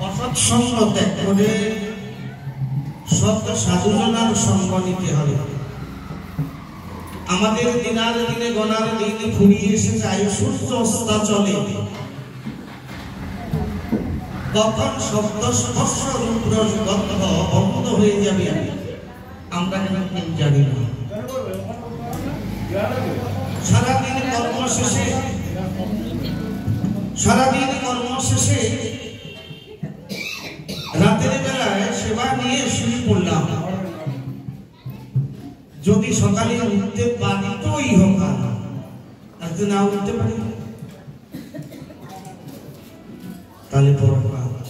অসৎসঙ্গ ত্যাগ করে সৎ সাধুজনার সঙ্গ নিতে হবে। আমাদের দিনার দিনে গণার দিন ফুরিয়ে এসে যায়, সূর্য অস্তাচলে। কখন শব্দ স্পর্শ রূপ রস গন্ধ বন্ধ হয়ে যাবে আমরা কেউ জানি না। সারাদিন কর্ম শেষে রাতের বেলায় সেবা নিয়ে শুয়ে পড়লাম। যদি সকালে উঠতে পারি তো ওই হোক, আর যদি না উঠতে পারি তাহলে বড় কাজ।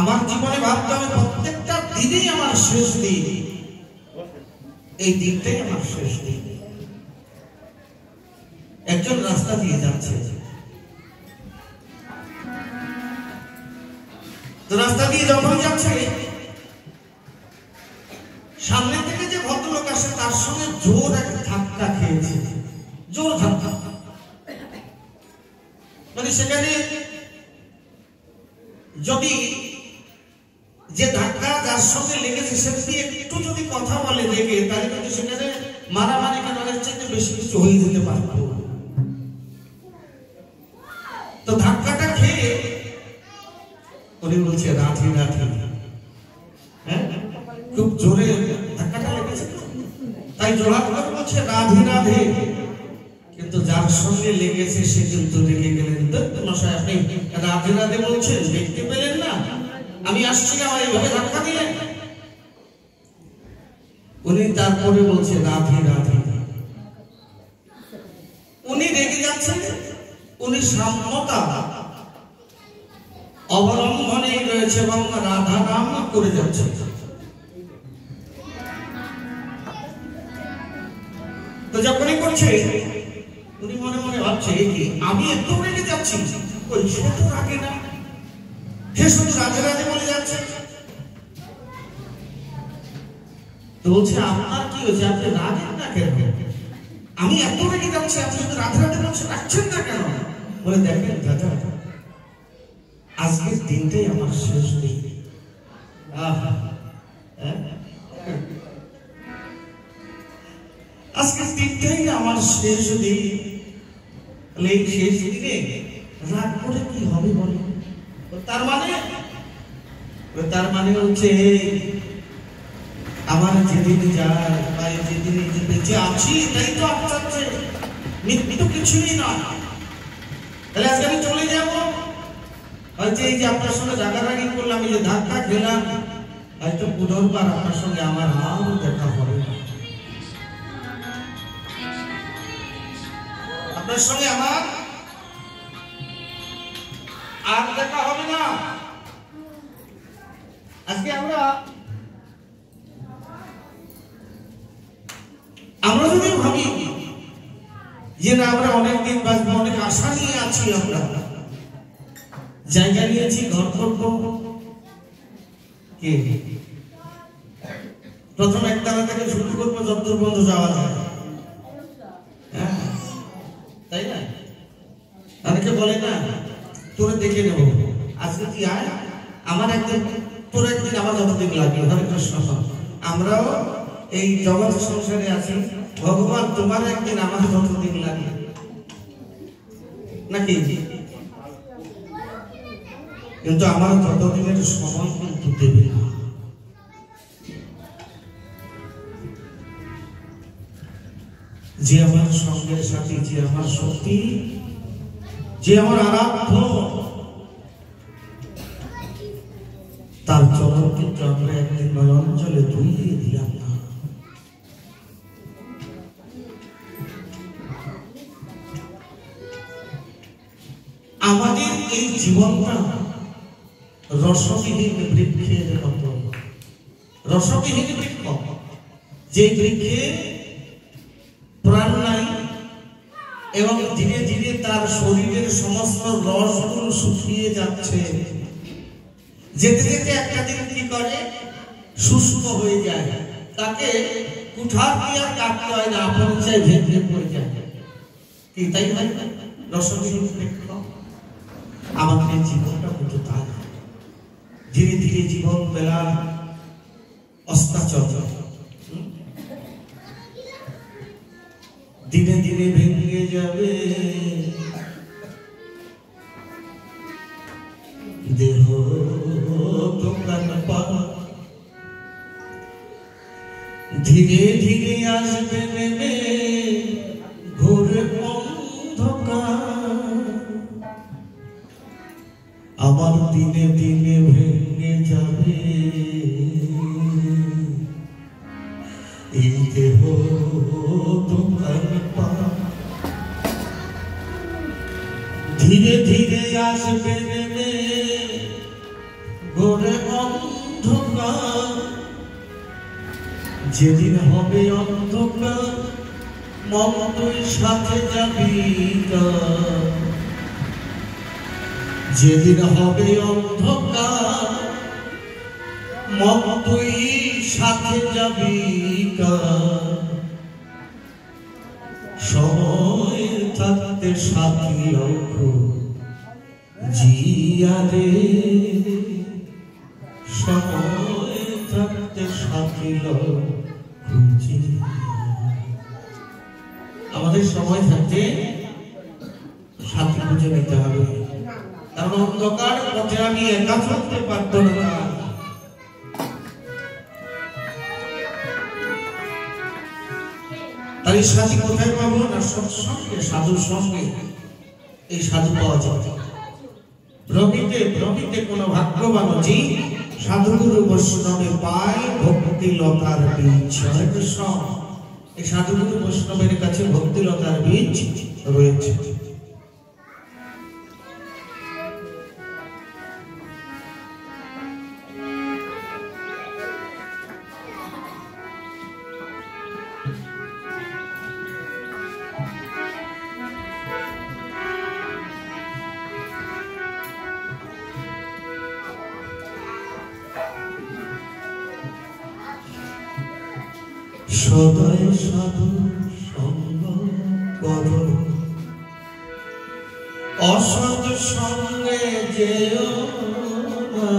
আমার জীবনে ভাবতে হবে প্রত্যেকটা দিনই আমার শেষ দিন, এই দিনটাই আমার শেষ দিন। একজন রাস্তা দিয়ে যাচ্ছে, তো রাস্তা দিয়ে যখন যাচ্ছে সামনে থেকে যে ভদ্রলোক আসে তার সঙ্গে জোর এক ধাক্কা খেয়েছে, জোর ধাক্কা। মানে সেখানে যদি যে ধাক্কা যার সঙ্গে লেগেছে সে যদি একটু যদি কথা বলে রেগে, তাহলে কিন্তু সেখানে মারামারি কাটারের চাইতে বেশি কিছু হয়ে যেতে পারত। তো ধাক্কাটা খেয়ে উনি বলছে রাধে রাধে, হ্যাঁ খুব জোরে ধাক্কাটা লেগেছে, তাই জোড়া করে বলছে রাধে রাধে। কিন্তু যার সঙ্গে লেগেছে সে কিন্তু রেগে গেলেন। মশাই আপনি রাধে রাধে বলছেন, দেখতে পেলেন না আমি আসছি না, এইভাবে ধাক্কা দিলেন। উনি তারপরে বলছে রাধে রাধে। উনি রেগে যাচ্ছেন, উনি সাম্যতা অবলম্বনে রয়েছে এবং রাধা নাম করে যাচ্ছে। তো যখনই করছে উনি মনে মনে ভাবছে কি আমি এত রেগে যাচ্ছি, ওই সে তো রাগে না, সে শুধু রাধে রাধে বলে যাচ্ছে। তো বলছে আপনার কি হয়েছে, আপনি রাগেন না কেন? আমি এত রেগে যাচ্ছি, আপনি শুধু রাধে রাধে বলছেন, রাখছেন না কেন? বলে দেখেন দাদা, আজকের দিনটাই আমার শেষ দিন। আজকের দিনটাই আমার শেষ দিন। এই শেষ দিনে রাগ করে কি হবে বলে? তার মানে হচ্ছে আমার যেদিন যায় বা যেদিন বেঁচে আছি এটাই তো আপনার মৃত্যু কিছুই নয়। তাহলে আজকে আমি চলে যাবো, হয়তো এই যে আপনার সঙ্গে রাগারাগি করলাম, এই যে ধাক্কা খেলাম, হয়তো পুনর্বার আপনার সঙ্গে আমার আর দেখা হবে না, আপনার সঙ্গে আমার আর দেখা হবে না। আজকে আমরা যদি ভাবি যে না আমরা অনেকদিন বাঁচবো, অনেক আশা নিয়ে আছি, আমরা জায়গা নিয়েছি, ঘর করবো, প্রথম একতলা থেকে শুরু করবো যতদূর পর্যন্ত যাওয়া যায়, তাই না? অনেকে বলে না তোরে দেখে নেবো, আজকে তুই আয় আমার একদিন, তোর একদিন আমার যতদিন লাগে। হরে কৃষ্ণ। আমরাও এই জগৎ সংসারে আছি, ভগবান তোমার একদিন আমার যতদিন লাগে নাকি, কিন্তু আমার যতদিনের সময় কিন্তু দেবে না। যে আমার সঙ্গের সাথে, যে আমার শক্তি, যে আমার আরাধ্য, তার চরণ কিন্তু আমরা একদিন নয়ঞ্জলে ধুইয়ে দিলাম না। আমাদের এই জীবনটা রসবিহীন বৃক্ষের মতো, রসবিহীন বৃক্ষ, যে বৃক্ষে প্রাণ নাই এবং ধীরে ধীরে তার শরীরের সমস্ত রসগুলো শুকিয়ে যাচ্ছে, যেতে যেতে একটা দিন কি করে শুষ্ক হয়ে যায়, তাকে কুঠার দিয়ে কাটতে হয় না, আপন চাই ভেঙে পড়ে যায়। কি তাই হয়? রসবিহীন বৃক্ষ আমাকে আমাদের জীবনটা কিন্তু তাই। ধীরে ধীরে জীবন বেলার অস্তাচল, দিনে দিনে ভেঙে যাবে দেহ দোকান পাট, ধীরে ধীরে আসবে নেমে ঘোরে অন্ধকার, আমার দিনে দিনে ভেঙে যাবে এই দেহ দোকান পাট, ধীরে ধীরে আসবে নেমে ঘোরে অন্ধকার, যেদিন হবে অন্ধকার মন তুই সাথে যাবি, যেদিন হবে অন্ধকার মন তুই সাথে যাবি, সময় থাকতে সাথী লক্ষ জিয়ারে, সময় থাকতে সাথী লক্ষ জিয়া। আমাদের সময় থাকতে সাথী খুঁজে নিতে হবে, কারণ অন্ধকার পথে আমি একা চলতে পারবো না। তাই সাথী কোথায় পাবো না? সৎসঙ্গে, সাধুর সঙ্গে এই সাধু পাওয়া যাবে। প্রকৃতে কোন ভাগ্যবান জি সাধুগুরু বৈষ্ণবে পায় ভক্তি লতার বীজ। এই সাধুগুরু বৈষ্ণবের কাছে ভক্তি লতার বীজ রয়েছে। সদাই সাধু সঙ্গ কর, অসৎ সঙ্গে যেও না,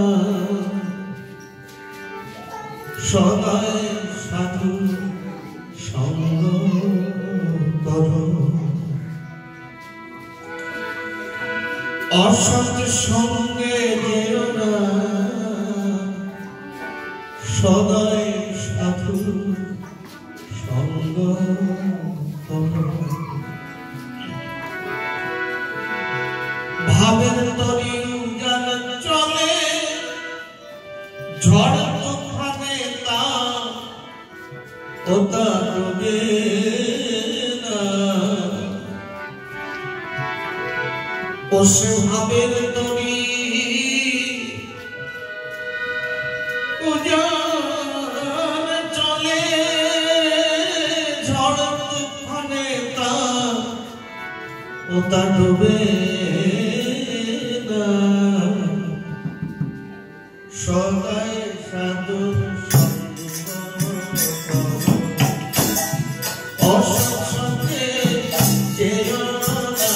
সদাই সাধু সঙ্গ কর, অসৎ সঙ্গে যেও না, সদাই সাধু সঙ্গ কর। ভাবের তরি উজান চলে ঝড় তুফানে তা ওটা ডুবে না, ও সে ভাবের তরি উজান চলে ঝড় তুফানে তা ওটা ডুবে না, সদাই সাধু অসৎ সঙ্গে যেও না,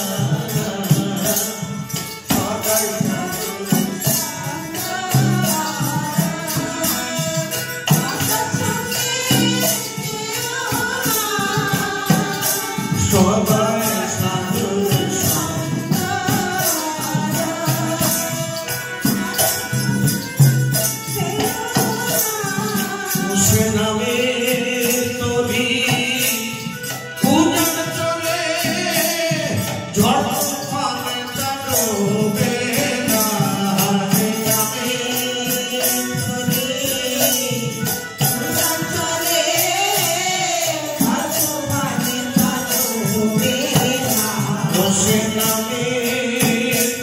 সদাই সদাই সাধু সে নামে তরি উজান চলে ঝড় তুফানে ডুবে না, সে নামে তরি উজান চলে ঝড় তুফানে ডুবে না, সে নামে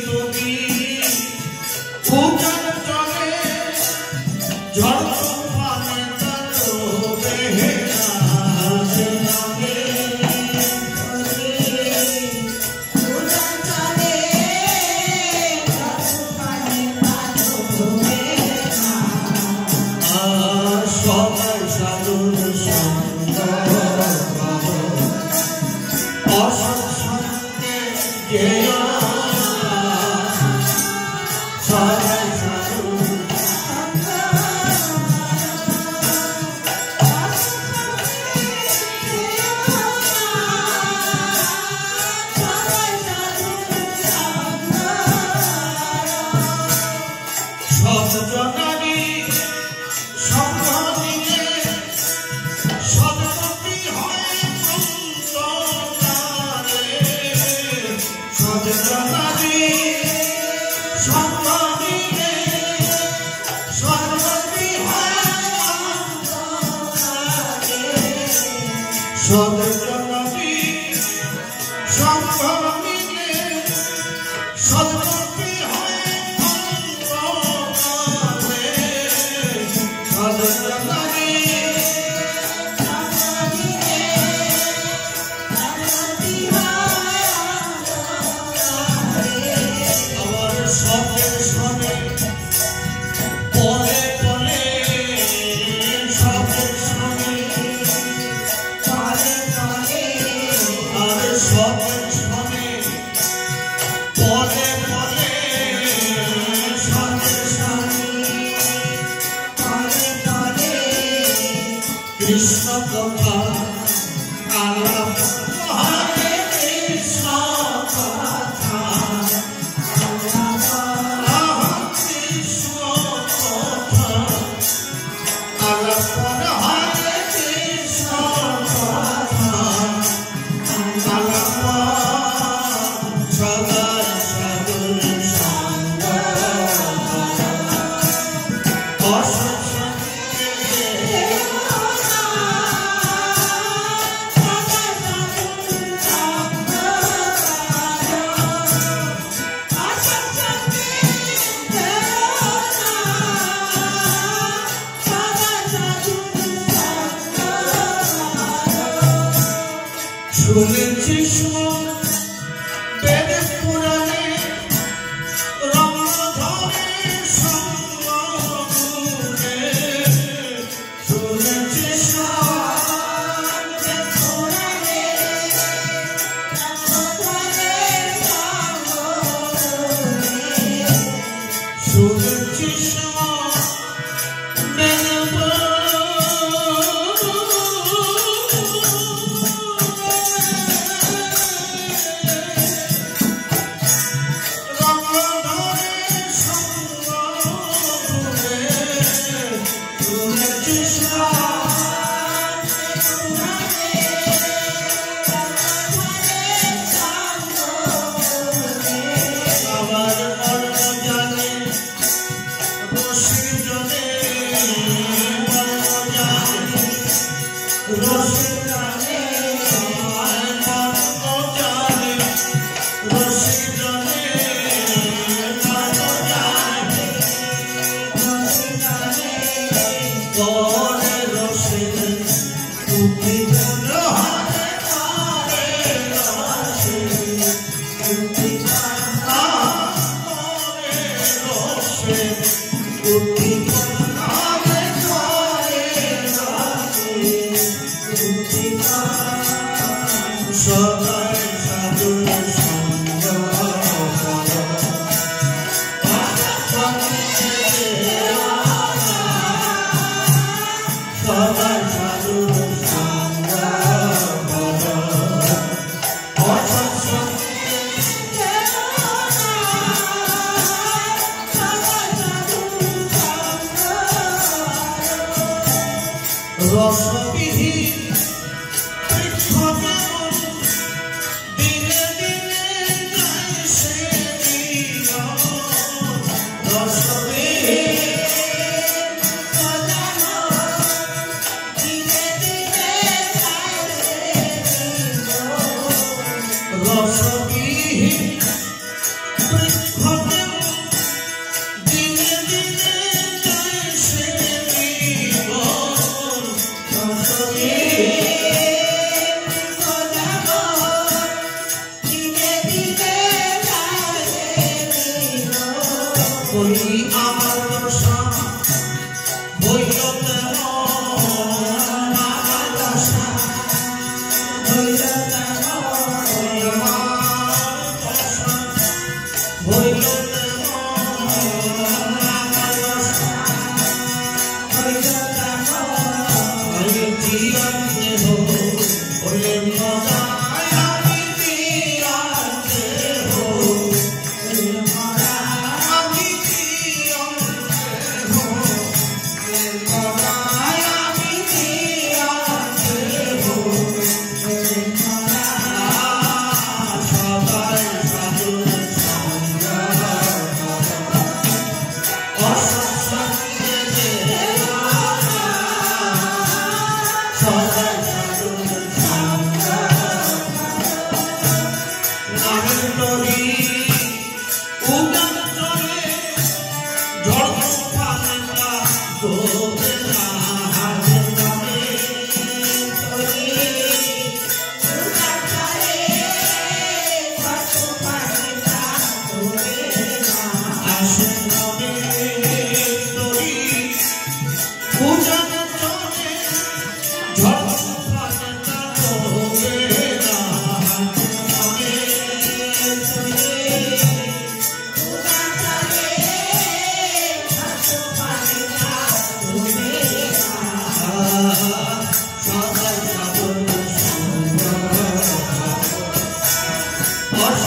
তরি উজান চলে ঝড় তুফানে ডুবে না, সে নামে তরি উজান চলে ঝড় তুফানে ডুবে না, সদাই সাধুর সঙ্গ কর, অসৎ সঙ্গে যেও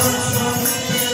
সন্তে